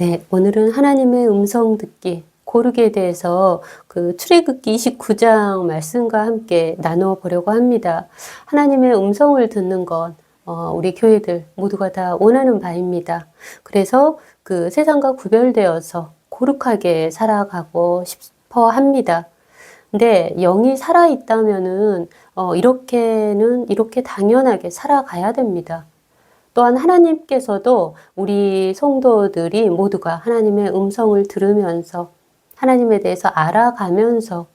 네, 오늘은 하나님의 음성 듣기, 고르기에 대해서 그 출애굽기 29장 말씀과 함께 나누어 보려고 합니다. 하나님의 음성을 듣는 것, 우리 교회들 모두가 다 원하는 바입니다. 그래서 그 세상과 구별되어서 거룩하게 살아가고 싶어 합니다. 근데 영이 살아있다면은, 이렇게 당연하게 살아가야 됩니다. 또한 하나님께서도 우리 성도들이 모두가 하나님의 음성을 들으면서 하나님에 대해서 알아가면서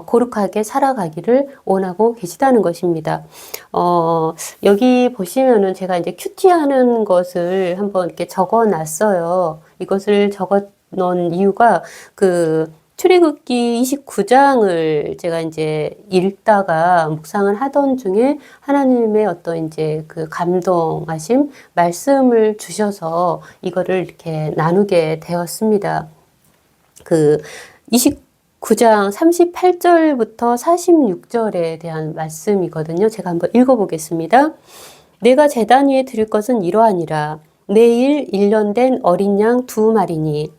거룩하게 살아가기를 원하고 계시다는 것입니다. 여기 보시면은 제가 이제 큐티하는 것을 한번 이렇게 적어 놨어요. 이것을 적어 놓은 이유가 출애굽기 29장을 제가 이제 읽다가 묵상을 하던 중에 하나님의 어떤 이제 그 감동하심 말씀을 주셔서 이거를 이렇게 나누게 되었습니다. 29장 38절부터 46절에 대한 말씀이거든요. 제가 한번 읽어보겠습니다. 내가 제단 위에 드릴 것은 이러하니라. 매일 1년 된 어린 양 2마리니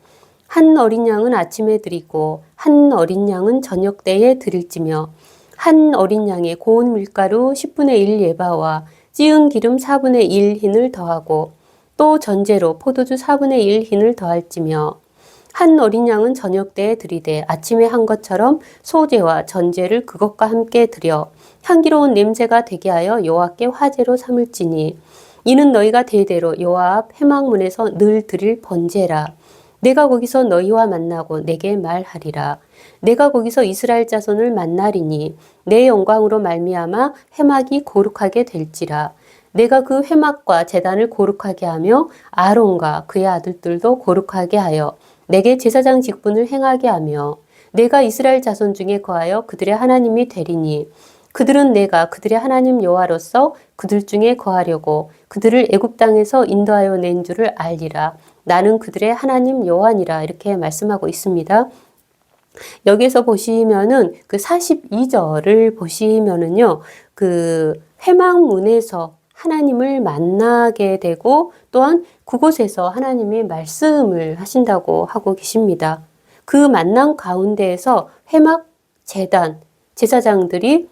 한 어린 양은 아침에 드리고 한 어린 양은 저녁 때에 드릴지며 한 어린 양에 고운 밀가루 10분의 1 예바와 찌은 기름 4분의 1 흰을 더하고 또 전제로 포도주 4분의 1 흰을 더할지며 한 어린 양은 저녁 때에 드리되 아침에 한 것처럼 소제와 전제를 그것과 함께 드려 향기로운 냄새가 되게 하여 여호와께 화제로 삼을지니 이는 너희가 대대로 여호와 앞 회막문에서 늘 드릴 번제라. 내가 거기서 너희와 만나고 내게 말하리라. 내가 거기서 이스라엘 자손을 만나리니 내 영광으로 말미암아 회막이 거룩하게 될지라. 내가 그 회막과 제단을 거룩하게 하며 아론과 그의 아들들도 거룩하게 하여 내게 제사장 직분을 행하게 하며 내가 이스라엘 자손 중에 거하여 그들의 하나님이 되리니 그들은 내가 그들의 하나님 여호와로서 그들 중에 거하려고 그들을 애굽 땅에서 인도하여 낸 줄을 알리라. 나는 그들의 하나님 여호와니라. 이렇게 말씀하고 있습니다. 여기에서 보시면은 그 42절을 보시면은요, 그 회막문에서 하나님을 만나게 되고 또한 그곳에서 하나님이 말씀을 하신다고 하고 계십니다. 그 만남 가운데에서 회막 제단, 제사장들이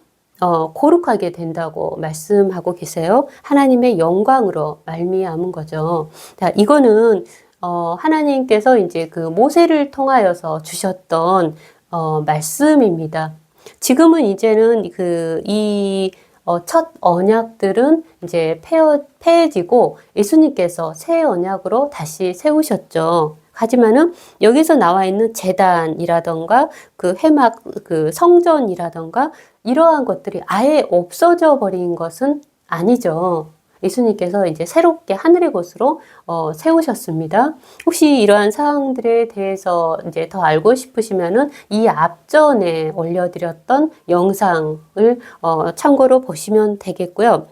거룩하게 된다고 말씀하고 계세요. 하나님의 영광으로 말미암은 거죠. 자, 이거는 하나님께서 이제 그 모세를 통하여서 주셨던 말씀입니다. 지금은 이제는 첫 언약들은 이제 폐해지고 예수님께서 새 언약으로 다시 세우셨죠. 하지만은 여기서 나와 있는 제단이라던가 그 회막, 그 성전이라던가 이러한 것들이 아예 없어져 버린 것은 아니죠. 예수님께서 이제 새롭게 하늘의 곳으로 세우셨습니다. 혹시 이러한 사항들에 대해서 이제 더 알고 싶으시면은 이 앞전에 올려드렸던 영상을 참고로 보시면 되겠고요.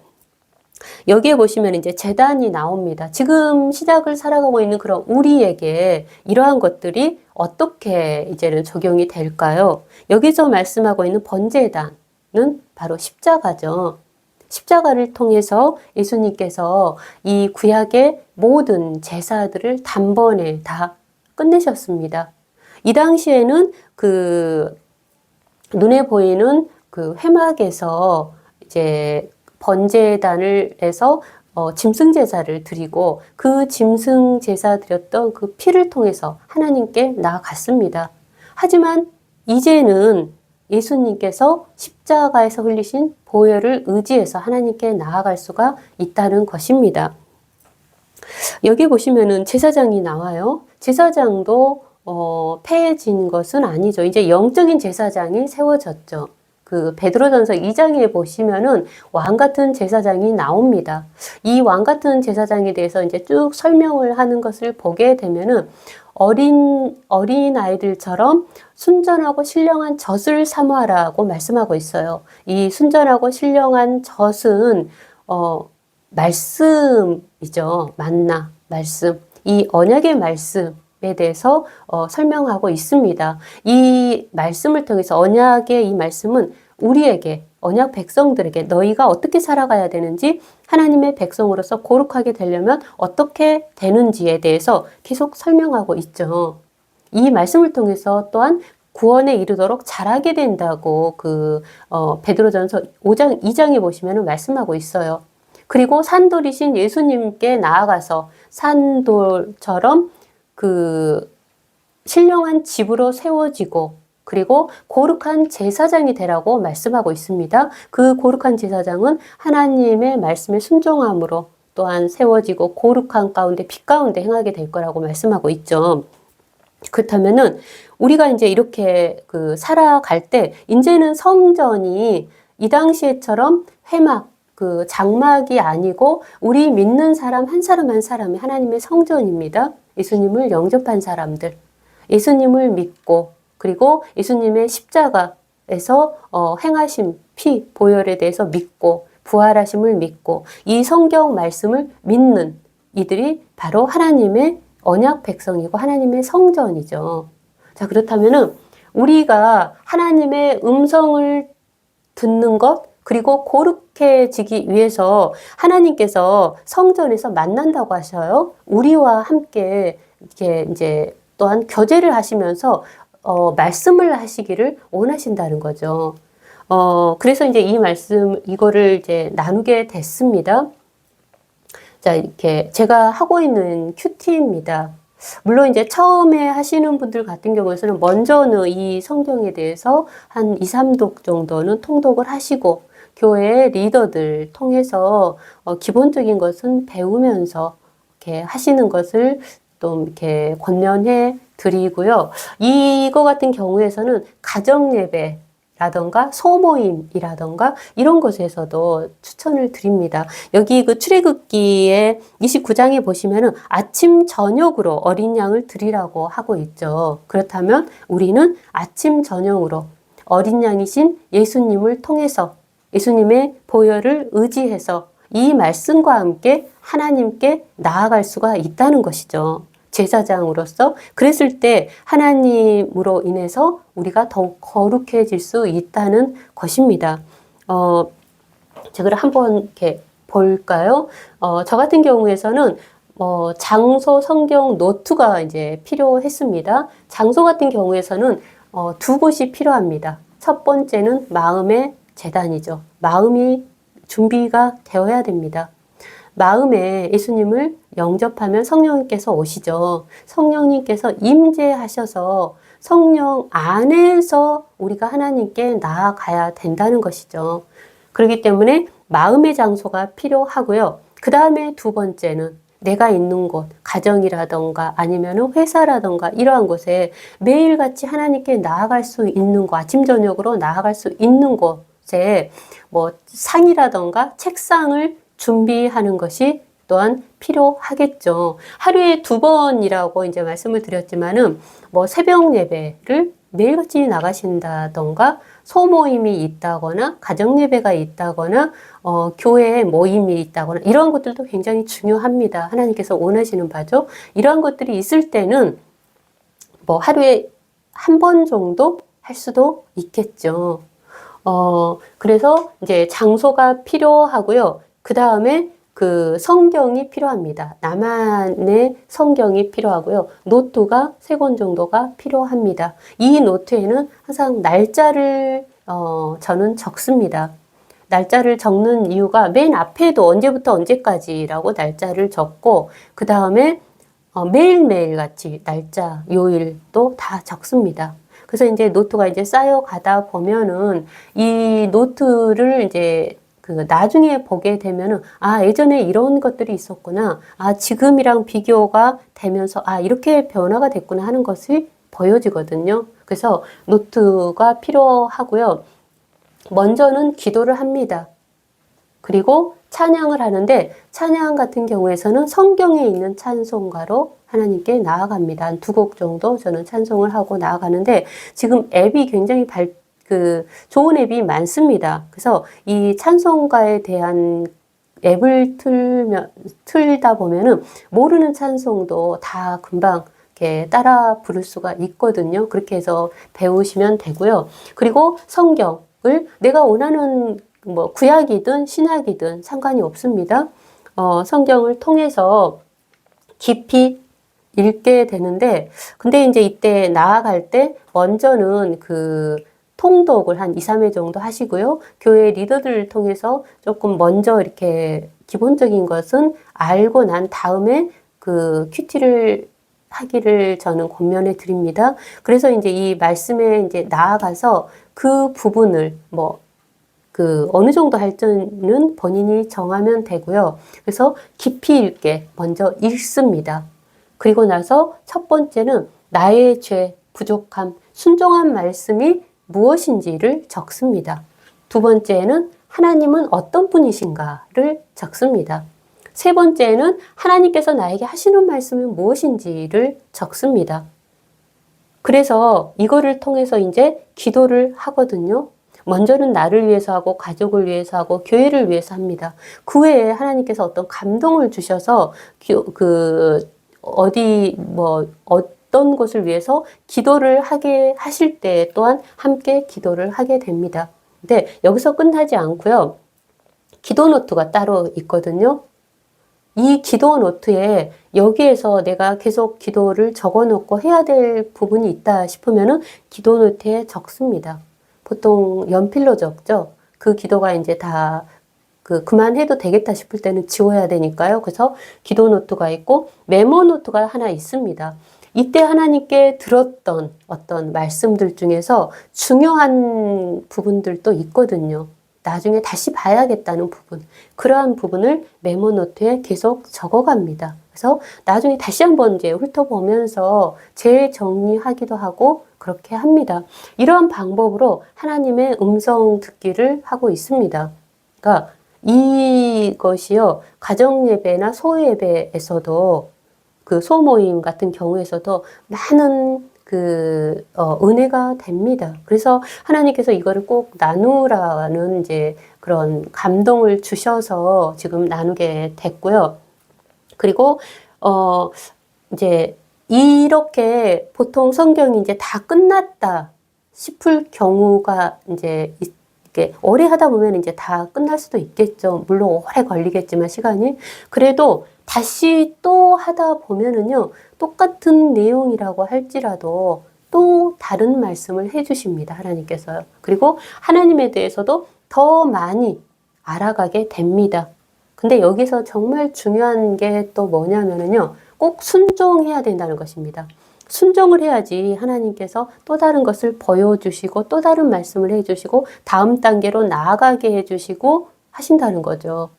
여기에 보시면 이제 제단이 나옵니다. 지금 시작을 살아가고 있는 그런 우리에게 이러한 것들이 어떻게 이제는 적용이 될까요? 여기서 말씀하고 있는 번제단은 바로 십자가죠. 십자가를 통해서 예수님께서 이 구약의 모든 제사들을 단번에 다 끝내셨습니다. 이 당시에는 그 눈에 보이는 그 회막에서 이제 번제단을 해서 짐승 제사를 드리고 그 짐승 제사 드렸던 그 피를 통해서 하나님께 나아갔습니다. 하지만 이제는 예수님께서 십자가에서 흘리신 보혈을 의지해서 하나님께 나아갈 수가 있다는 것입니다. 여기 보시면은 제사장이 나와요. 제사장도 폐해진 것은 아니죠. 이제 영적인 제사장이 세워졌죠. 그 베드로전서 2장에 보시면은 왕 같은 제사장이 나옵니다. 이 왕 같은 제사장에 대해서 이제 쭉 설명을 하는 것을 보게 되면은 어린 아이들처럼 순전하고 신령한 젖을 사모하라고 말씀하고 있어요. 이 순전하고 신령한 젖은 말씀이죠. 만나, 말씀. 이 언약의 말씀에 대해서 설명하고 있습니다. 이 말씀을 통해서 언약의 이 말씀은 우리에게, 언약 백성들에게 너희가 어떻게 살아가야 되는지 하나님의 백성으로서 거룩하게 되려면 어떻게 되는지에 대해서 계속 설명하고 있죠. 이 말씀을 통해서 또한 구원에 이르도록 잘하게 된다고 베드로전서 5장 2장에 보시면 말씀하고 있어요. 그리고 산돌이신 예수님께 나아가서 산돌처럼 신령한 집으로 세워지고 그리고 거룩한 제사장이 되라고 말씀하고 있습니다. 그 거룩한 제사장은 하나님의 말씀에 순종함으로 또한 세워지고 거룩한 가운데 빛 가운데 행하게 될 거라고 말씀하고 있죠. 그렇다면은 우리가 이제 이렇게 살아갈 때 이제는 성전이 이 당시에처럼 회막 장막이 아니고 우리 믿는 사람 한 사람 한 사람이 하나님의 성전입니다. 예수님을 영접한 사람들, 예수님을 믿고 그리고 예수님의 십자가에서 행하신 피 보혈에 대해서 믿고 부활하심을 믿고 이 성경 말씀을 믿는 이들이 바로 하나님의 언약 백성이고 하나님의 성전이죠. 자, 그렇다면은 우리가 하나님의 음성을 듣는 것 그리고 거룩해지기 위해서 하나님께서 성전에서 만난다고 하셔요. 우리와 함께 이렇게 이제 또한 교제를 하시면서 말씀을 하시기를 원하신다는 거죠. 그래서 이제 이거를 이제 나누게 됐습니다. 자, 이렇게 제가 하고 있는 큐티입니다. 물론 이제 처음에 하시는 분들 같은 경우에는 먼저는 이 성경에 대해서 한 2, 3독 정도는 통독을 하시고 교회 리더들 통해서 기본적인 것은 배우면서 이렇게 하시는 것을 또 이렇게 권면해 드리고요. 이거 같은 경우에서는 가정 예배라던가 소모임이라던가 이런 곳에서도 추천을 드립니다. 여기 출애굽기의 29장에 보시면은 아침 저녁으로 어린 양을 드리라고 하고 있죠. 그렇다면 우리는 아침 저녁으로 어린 양이신 예수님을 통해서 예수님의 보혈을 의지해서 이 말씀과 함께 하나님께 나아갈 수가 있다는 것이죠. 제사장으로서 그랬을 때 하나님으로 인해서 우리가 더욱 거룩해질 수 있다는 것입니다. 제가 한번 이렇게 볼까요? 저 같은 경우에서는 장소 성경 노트가 이제 필요했습니다. 장소 같은 경우에서는 두 곳이 필요합니다. 첫 번째는 마음의 재단이죠. 마음이 준비가 되어야 됩니다. 마음에 예수님을 영접하면 성령님께서 오시죠. 성령님께서 임재하셔서 성령 안에서 우리가 하나님께 나아가야 된다는 것이죠. 그렇기 때문에 마음의 장소가 필요하고요. 그 다음에 두 번째는 내가 있는 곳, 가정이라던가 아니면 회사라던가 이러한 곳에 매일같이 하나님께 나아갈 수 있는 곳, 아침 저녁으로 나아갈 수 있는 곳에 상이라던가 책상을 준비하는 것이 또한 필요하겠죠. 하루에 2번이라고 이제 말씀을 드렸지만은 새벽 예배를 매일같이 나가신다던가 소모임이 있다거나 가정 예배가 있다거나 교회 모임이 있다거나 이러한 것들도 굉장히 중요합니다. 하나님께서 원하시는 바죠. 이러한 것들이 있을 때는 하루에 1번 정도 할 수도 있겠죠. 그래서 이제 장소가 필요하고요. 그 다음에 성경이 필요합니다. 나만의 성경이 필요하고요. 노트가 3권 정도가 필요합니다. 이 노트에는 항상 날짜를 저는 적습니다. 날짜를 적는 이유가 맨 앞에도 언제부터 언제까지라고 날짜를 적고 그 다음에 매일매일 같이 날짜, 요일도 다 적습니다. 그래서 이제 노트가 이제 쌓여가다 보면은 이 노트를 이제 나중에 보게 되면은 예전에 이런 것들이 있었구나. 지금이랑 비교가 되면서 이렇게 변화가 됐구나 하는 것이 보여지거든요. 그래서 노트가 필요하고요. 먼저는 기도를 합니다. 그리고 찬양을 하는데 찬양 같은 경우에서는 성경에 있는 찬송가로 하나님께 나아갑니다. 한 2곡 정도 저는 찬송을 하고 나아가는데 지금 앱이 굉장히 좋은 앱이 많습니다. 그래서 이 찬송가에 대한 앱을 틀다 보면은 모르는 찬송도 다 금방 이렇게 따라 부를 수가 있거든요. 그렇게 해서 배우시면 되고요. 그리고 성경을 내가 원하는 뭐 구약이든 신약이든 상관이 없습니다. 성경을 통해서 깊이 읽게 되는데, 근데 이제 이때 나아갈 때 먼저는 그 통독을 한 2, 3회 정도 하시고요. 교회 리더들을 통해서 조금 먼저 이렇게 기본적인 것은 알고 난 다음에 그 큐티를 하기를 저는 권면해 드립니다. 그래서 이제 이 말씀에 이제 나아가서 그 부분을 그 어느 정도 할지는 본인이 정하면 되고요. 그래서 깊이 읽게 먼저 읽습니다. 그리고 나서 첫 번째는 나의 죄, 부족함, 순종한 말씀이 무엇인지를 적습니다. 두 번째는 하나님은 어떤 분이신가를 적습니다. 세 번째는 하나님께서 나에게 하시는 말씀이 무엇인지를 적습니다. 그래서 이거를 통해서 이제 기도를 하거든요. 먼저는 나를 위해서 하고 가족을 위해서 하고 교회를 위해서 합니다. 그 외에 하나님께서 어떤 감동을 주셔서 어떤 것을 위해서 기도를 하게 하실 때 또한 함께 기도를 하게 됩니다. 근데 여기서 끝나지 않고요. 기도 노트가 따로 있거든요. 이 기도 노트에 여기에서 내가 계속 기도를 적어 놓고 해야 될 부분이 있다 싶으면은 기도 노트에 적습니다. 보통 연필로 적죠. 그 기도가 이제 다 그만해도 되겠다 싶을 때는 지워야 되니까요. 그래서 기도 노트가 있고 메모 노트가 하나 있습니다. 이때 하나님께 들었던 어떤 말씀들 중에서 중요한 부분들도 있거든요. 나중에 다시 봐야겠다는 부분, 그러한 부분을 메모 노트에 계속 적어갑니다. 그래서 나중에 다시 한번 이제 훑어보면서 재정리하기도 하고 그렇게 합니다. 이러한 방법으로 하나님의 음성 듣기를 하고 있습니다. 그러니까 이것이요, 가정예배나 소예배에서도 그 소모임 같은 경우에서도 많은 은혜가 됩니다. 그래서 하나님께서 이거를 꼭 나누라는 이제 그런 감동을 주셔서 지금 나누게 됐고요. 그리고, 이제 이렇게 보통 성경이 이제 다 끝났다 싶을 경우가 이제 이렇게 오래 하다 보면 이제 다 끝날 수도 있겠죠. 물론 오래 걸리겠지만 시간이. 그래도 다시 또 하다 보면은요, 똑같은 내용이라고 할지라도 또 다른 말씀을 해주십니다. 하나님께서요. 그리고 하나님에 대해서도 더 많이 알아가게 됩니다. 근데 여기서 정말 중요한 게 또 뭐냐면은요, 꼭 순종해야 된다는 것입니다. 순종을 해야지 하나님께서 또 다른 것을 보여주시고 또 다른 말씀을 해주시고 다음 단계로 나아가게 해주시고 하신다는 거죠.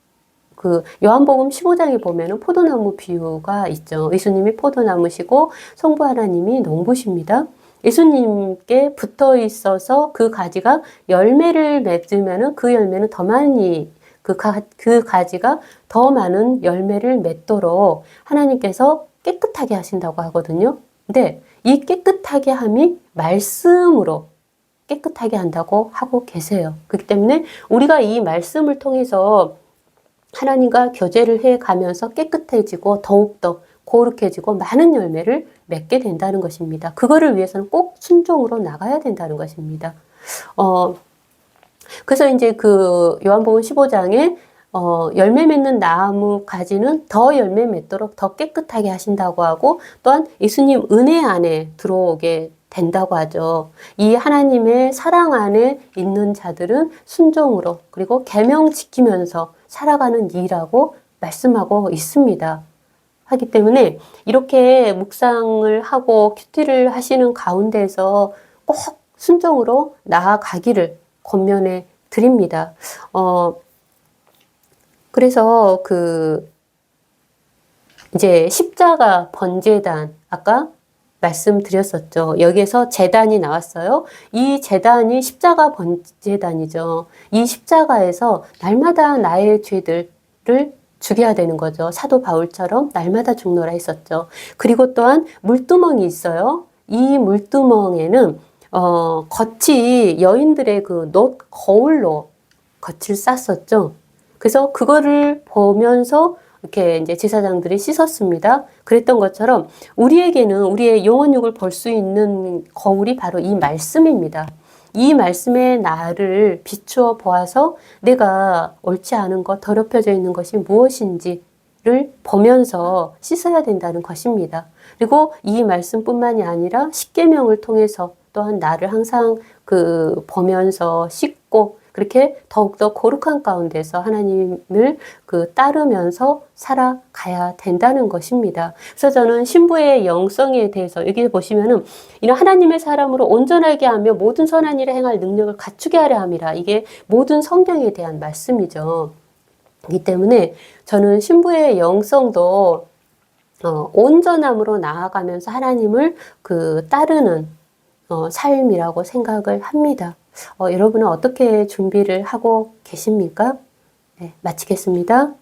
요한복음 15장에 보면은 포도나무 비유가 있죠. 예수님이 포도나무시고 성부 하나님이 농부십니다. 예수님께 붙어 있어서 그 가지가 열매를 맺으면은 그 열매는 더 많이 그 가지가 더 많은 열매를 맺도록 하나님께서 깨끗하게 하신다고 하거든요. 근데 이 깨끗하게 함이 말씀으로 깨끗하게 한다고 하고 계세요. 그렇기 때문에 우리가 이 말씀을 통해서 하나님과 교제를 해 가면서 깨끗해지고 더욱더 거룩해지고 많은 열매를 맺게 된다는 것입니다. 그거를 위해서는 꼭 순종으로 나가야 된다는 것입니다. 그래서 이제 요한복음 15장에 열매 맺는 나무 가지는 더 열매 맺도록 더 깨끗하게 하신다고 하고 또한 예수님 은혜 안에 들어오게 된다고 하죠. 이 하나님의 사랑 안에 있는 자들은 순종으로 그리고 계명 지키면서 살아가는 이라고 말씀하고 있습니다. 하기 때문에 이렇게 묵상을 하고 큐티를 하시는 가운데서 꼭 순종으로 나아가기를 권면해 드립니다. 그래서 이제 십자가 번제단 아까 말씀드렸었죠. 여기에서 제단이 나왔어요. 이 제단이 십자가 번제단이죠. 이 십자가에서 날마다 나의 죄들을 죽여야 되는 거죠. 사도 바울처럼 날마다 죽노라 했었죠. 그리고 또한 물두멍이 있어요. 이 물두멍에는 겉이 여인들의 놋 거울로 겉을 쌌었죠. 그래서 그거를 보면서 이렇게 이제 제사장들이 씻었습니다. 그랬던 것처럼 우리에게는 우리의 영혼육을 볼 수 있는 거울이 바로 이 말씀입니다. 이 말씀의 나를 비추어 보아서 내가 옳지 않은 것, 더럽혀져 있는 것이 무엇인지를 보면서 씻어야 된다는 것입니다. 그리고 이 말씀뿐만이 아니라 십계명을 통해서 또한 나를 항상 보면서 씻고 그렇게 더욱더 거룩한 가운데서 하나님을 따르면서 살아가야 된다는 것입니다. 그래서 저는 신부의 영성에 대해서 여기 보시면은 이는 하나님의 사람으로 온전하게 하며 모든 선한 일을 행할 능력을 갖추게 하려 함이라. 이게 모든 성경에 대한 말씀이죠. 그렇기 때문에 저는 신부의 영성도 온전함으로 나아가면서 하나님을 따르는 삶이라고 생각을 합니다. 여러분은 어떻게 준비를 하고 계십니까? 네, 마치겠습니다.